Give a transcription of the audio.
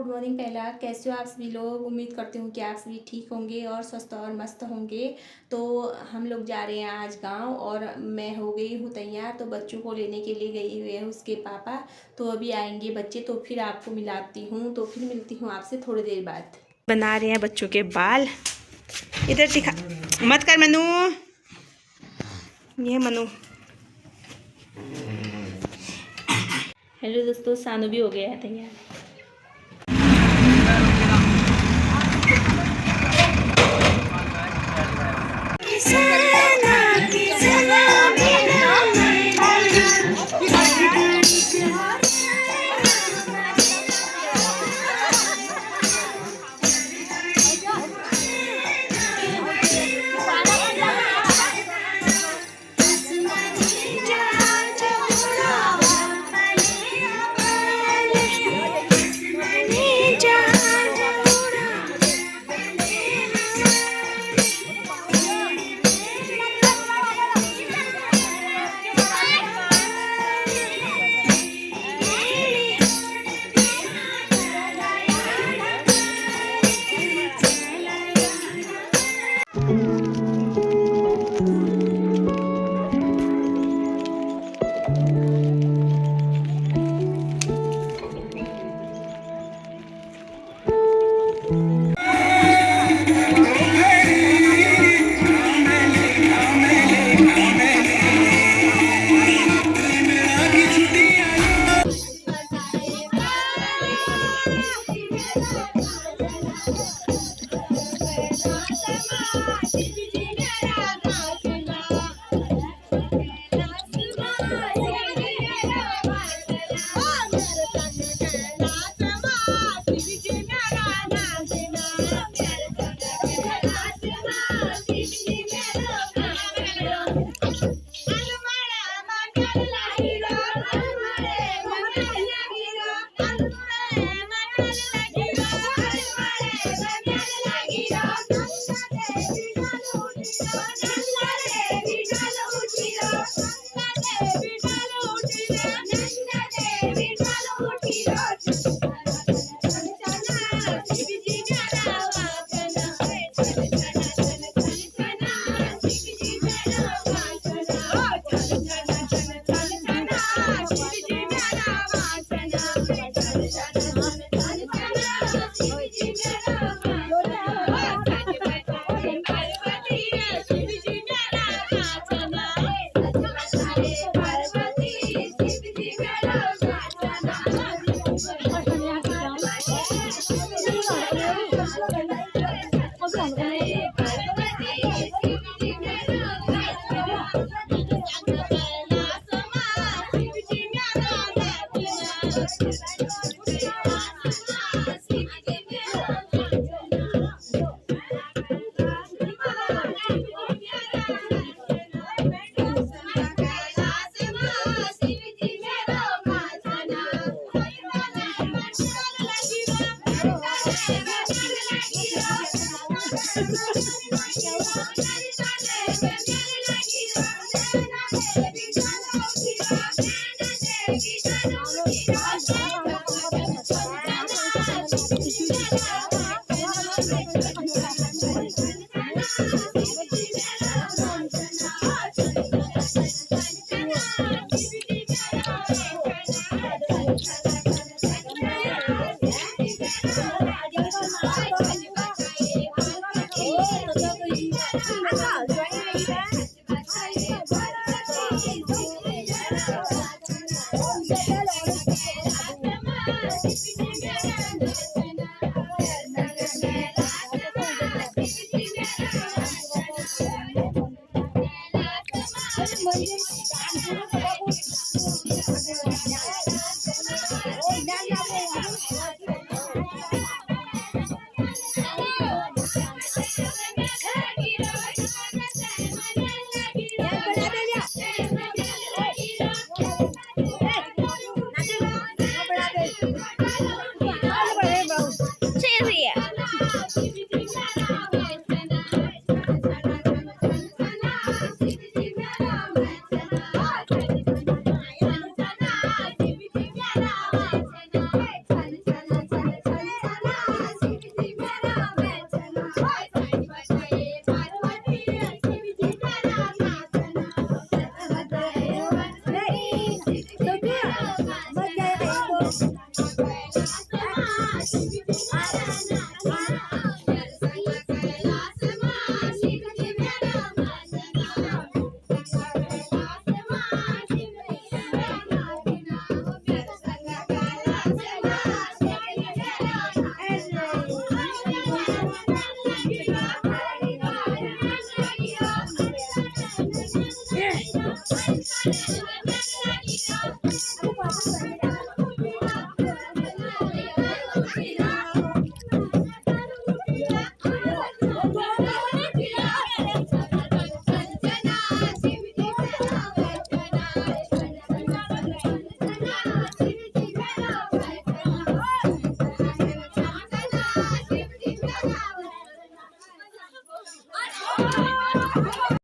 Good morning. पहला कैसे हो आप सभी लोग। उम्मीद करती हूँ कि आप सभी ठीक होंगे और स्वस्थ और मस्त होंगे। तो हम लोग जा रहे हैं आज गांव और मैं हो गई हूँ तैयार। तो बच्चों को लेने के लिए गई हुई है उसके पापा। तो अभी आएंगे बच्चे तो फिर आपको मिलाती हूँ। तो फिर मिलती हूँ आपसे थोड़ी देर बाद। बना रहे हैं बच्चों के बाल। इधर दिखा मत कर मनु। ये मनु। हेलो दोस्तों, सानू भी हो गया है तैयार।